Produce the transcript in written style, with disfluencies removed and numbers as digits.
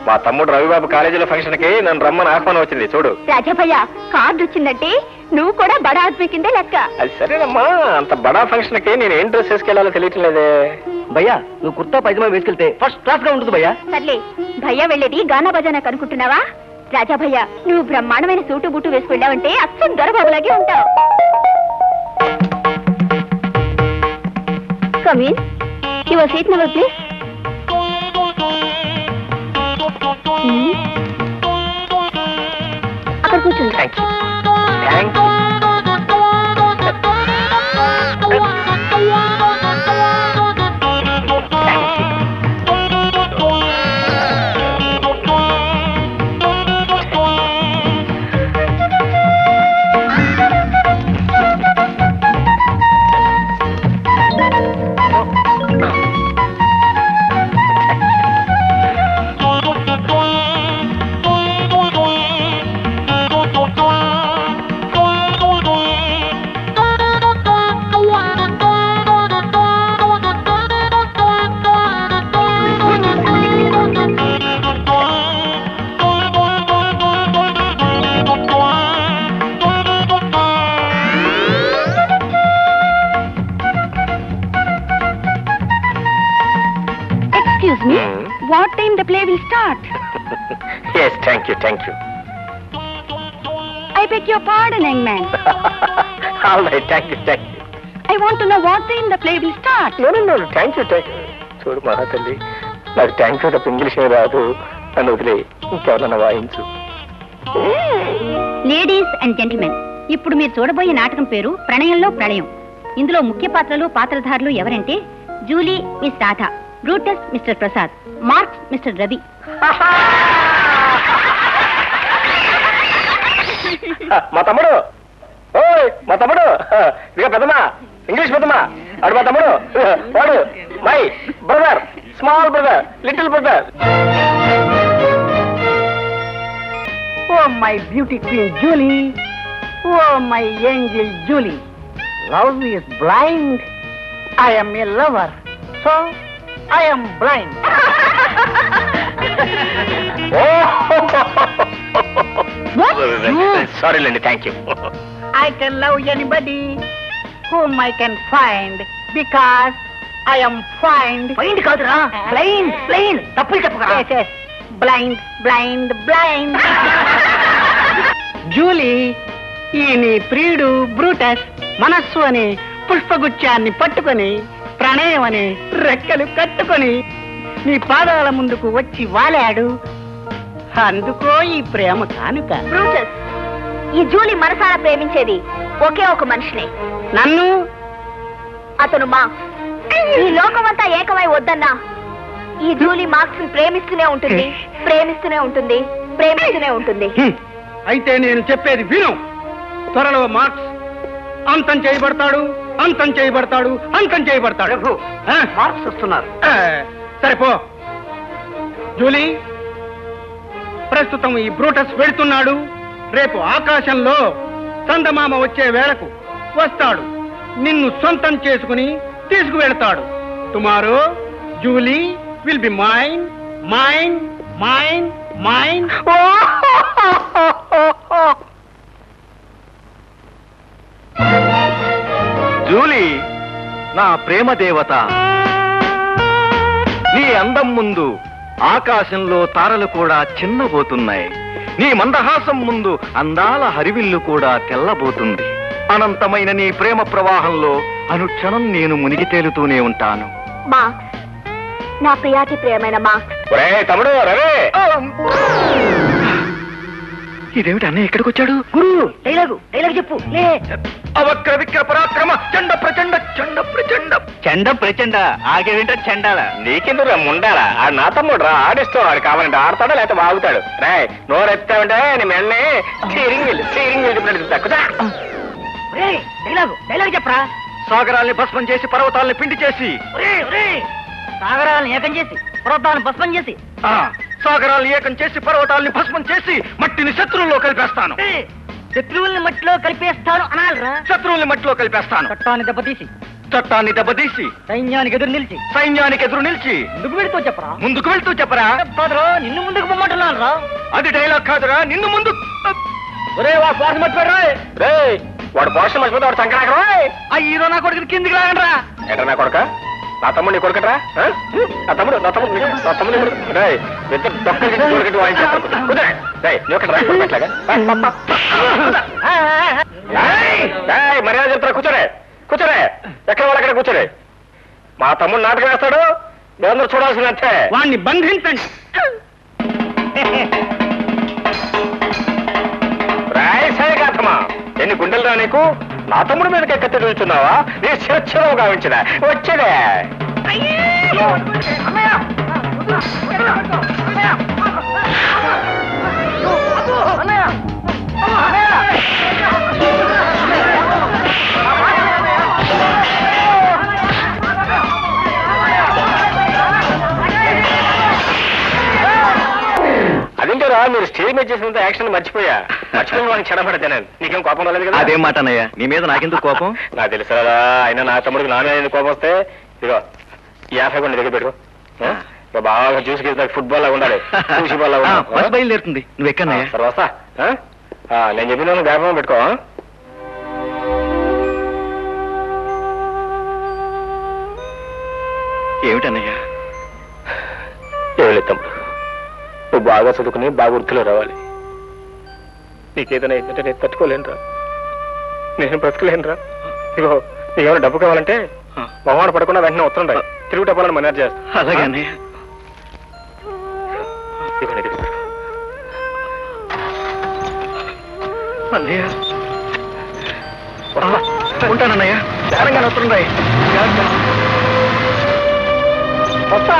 మా తమ్ముడు రవిబాబు కాలేజీలో ఫంక్షన్ కి నన్ను రమ్మని ఆహ్వానం వచ్చింది చూడు. రాజాభయ్య కార్డు వచ్చిందంటే నువ్వు కూడా బడా ఆద్మీ కిందే లెక్క. అది సరేనమ్మా, అంత బడా ఫంక్షన్ కి నేను ఏం డ్రెస్ వేసుకెళ్లాలో తెలియటం లేదే. భయ్యా నువ్వు కుర్తా పైజమా వేసుకెళ్తే ఫస్ట్ క్లాస్ గా ఉంటుంది భయ్యా. సర్లే, భయ్య వెళ్ళేది గానా బజానా కనుకుంటున్నావా? రాజాభయ్య నువ్వు బ్రహ్మాండమైన సూటు బూటు వేసుకెళ్ళావంటే అచ్చం దొరబాబులాగే ఉంటావు. Come in, your seat number please. అక్కడ కూర్చోండి. Thank you. Thank you. Excuse me, what time the play will start? Yes, thank you, thank you. I beg your pardon, young man. All right, thank you, thank you. I want to know what time the play will start. No, thank you, thank you. చూడు మహాతల్లి, నాకు thank you తప్ప English రాదు, నన్ను వదిలే ఇంకెవరన్నా వాయించు. Ladies and gentlemen, ఇప్పుడు మీరు చూడబోయే నాటకం పేరు ప్రణయంలో ప్రళయం. ఇందులో ముఖ్య పాత్రలు పాత్రధారులు ఎవరంటే Julie miss Radha, Brutus mister Prasad, marks mister Ravi. మా తమ్ముడు, ఓయ్ మా తమ్ముడు, ఇక పెద్దమా ఇంగ్లీష్ పెద్దమా, అడు మా తమ్ముడు, వాడు my brother, small brother, little brother. Oh my beauty queen Julie, oh my angel Julie, love is blind, I am a lover, so I am blind. Sorry లేండి, thank you. I can love anybody whom I can find because I am find. Find కాదురా, blind, blind. తప్పులు చెప్పకరా. Yes, yes. Blind, blind, blind. Julie, ఈ నీ ప్రియుడు Brutus మనస్సు అనే పుష్పగుచ్చాన్ని పట్టుకొని ప్రణయం అనే రెక్కలు కట్టుకొని నీ పాదాల ముందుకు వచ్చి వాలాడు. అందుకో ఈ ప్రేమ కానుక. బ్రూటస్, ఈ జూలీ మనసారా ప్రేమించేది ఒకే ఒక మనిషిని. నన్ను? అతను మార్క్స్. ఈ లోకమంతా ఏకమై వద్దన్నా ఈ జూలీ మార్క్స్ ప్రేమిస్తూనే ఉంటుంది, ప్రేమిస్తూనే ఉంటుంది, ప్రేమిస్తూనే ఉంటుంది. అయితే నేను చెప్పేది విను. త్వరలో మార్క్స్ అంతం చేయబడతాడు, అంతం చేయబడతాడు, అంతం చేయబడతాడు. మార్క్స్ వస్తున్నారు. సరిపో జూలీ, ప్రస్తుతం ఈ బ్రూటస్ వెళుతున్నాడు. రేపు ఆకాశంలో చందమామ వచ్చే వేళకు వస్తాడు. నిన్ను సొంతం చేసుకుని తీసుకువెళ్తాడు. Tomorrow Julie will be mine, mine, mine, mine. Julie, నా ప్రేమ దేవత, నీ అందం ముందు ఆకాశంలో తారలు కూడా చిన్నబోతున్నాయి. నీ మందహాసం ముందు అందాల హరివిల్లు కూడా తెల్లబోతుంది. అనంతమైన నీ ప్రేమ ప్రవాహంలో అనుక్షణం నేను మునిగి తేలుతూనే ఉంటాను. మార్క్స్, నా ప్రియాతి ప్రియమైన మార్క్స్. తమ్ముడు రవి, ఇదేమిటి అన్నయ్య ఇక్కడికి వచ్చాడు? గురు, డైలాగు డైలాగ్ చెప్పు. అవక్ర విక్ర పరాక్రమ చండ ప్రచండ చండ ప్రచండ చండ ప్రచండ ఆగేవింట చండాల. నీకెందుకు ముండాలా? ఆడు నా తమ్ముడు రా, ఆడిస్తావు. ఆడు కావాలంటే ఆడతాడా లేకపోతే వాగుతాడు. రే నోరు ఎత్తావంటే నీ మెల్ని స్టీరింగ్ చెప్పినట్టు తక్కుదా. డైలాగు డైలాగ్ చెప్పరా. సాగరాల్ని భస్మం చేసి పర్వతాల్ని పిండి చేసి, సాగరాలను ఏకం చేసి పర్వతాలను భస్మం చేసి, సాగరాల్ని ఏకం చేసి పర్వతాల్ని భస్మం చేసి మట్టిని శత్రువుల్లో కలిపేస్తాను. శత్రువుల్ని మట్టిలో కలిపేస్తాను అనాలరా. శత్రువుల్ని మట్టిలో కలిపేస్తాను. చట్టాన్ని దెబ్బతీసి సైన్యానికి ఎదురు నిలిచి ముందుకు వెళుతూ చెప్పరా. ముందుకు వెళ్తూ చెప్పరా. నిన్ను ముందుకు అన్నాను రా. అది డైలాగ్ కాదురా, నిన్ను ముందు. ఒరే వాడు పోషన్ మర్చిపోయాడు రే వాడు పోషన్ మర్చిపోతే వాడు సంక్రాంతి. ఆ హీరో నా కొడుకుని కిందికి లాగండ్రా. ఏంట్రా నా కొడుక? నా తమ్ముడు నీ కొడుకట్రా? నా తమ్ముడు ఇద్దరు డొక్కలు తీసి కొడుకట్టు వాయించారు. కుదరే నువ్వు ఎక్కడ రా కొడుకట్లాగా? మర్యాద చెప్తారా? కూర్చోరే ఎక్కడ వాళ్ళు అక్కడ కూర్చోరే. మా తమ్ముడు నాటకం వేస్తాడు, మీరందరూ చూడాల్సినట్టే. వాణ్ణి బంధించండి. రాయసాయగాథమా, ఎన్ని గుండెలు నీకు? నా తమ్ముడు మీద కత్తి చూస్తున్నావా? నీ స్వేచ్ఛలో గావించిన వచ్చేదే. అదేంటారా, మీరు స్టేజ్ మీద చేసినంత యాక్షన్ మర్చిపోయిన వాడిని చెడబడతాను. నీకేం కోపం రాలేదు కదా? అదేం మాట అన్నయ్య, నీ మీద నాకెందుకు కోపం? నాకు తెలుసు కదా, అయినా నా తమ్ముడికి నాన్న ఎందుకు కోపం వస్తే ఇదిగో 50 కొన్ని దగ్గర పెట్టు. బాగా జ్యూస్ గీసి ఫుట్బాల్ లాగా ఉండాలి, బాల్ లాగా బస్ బయలుదేరుతుంది, నువ్వు ఎక్కన్నయ్య. సరే వస్తా. నేను చెప్పిన వ్యాపారం పెట్టుకో. ఏమిటన్నయ్య? ఏమి లేదు తమ్ముడు, నువ్వు బాగా చదువుకుని బాగా వృత్తిలో రావాలి. నీకేదైనా ఏంటంటే నేను తట్టుకోలేనురా, నేను బ్రతకలేనురా. ఇగో నీకేమైనా డబ్బు కావాలంటే మొహమాట పడకుండా వెంటనే ఉత్తరం రాయి, తిరుగు డబ్బాలను మేనేజ్ చేస్తా. అలాగే అన్నయ్య. ఇగో నీ దగ్గర. అన్నయ్య ఉంటానన్నయ్య. ఉత్తరం రాయి. వస్తా.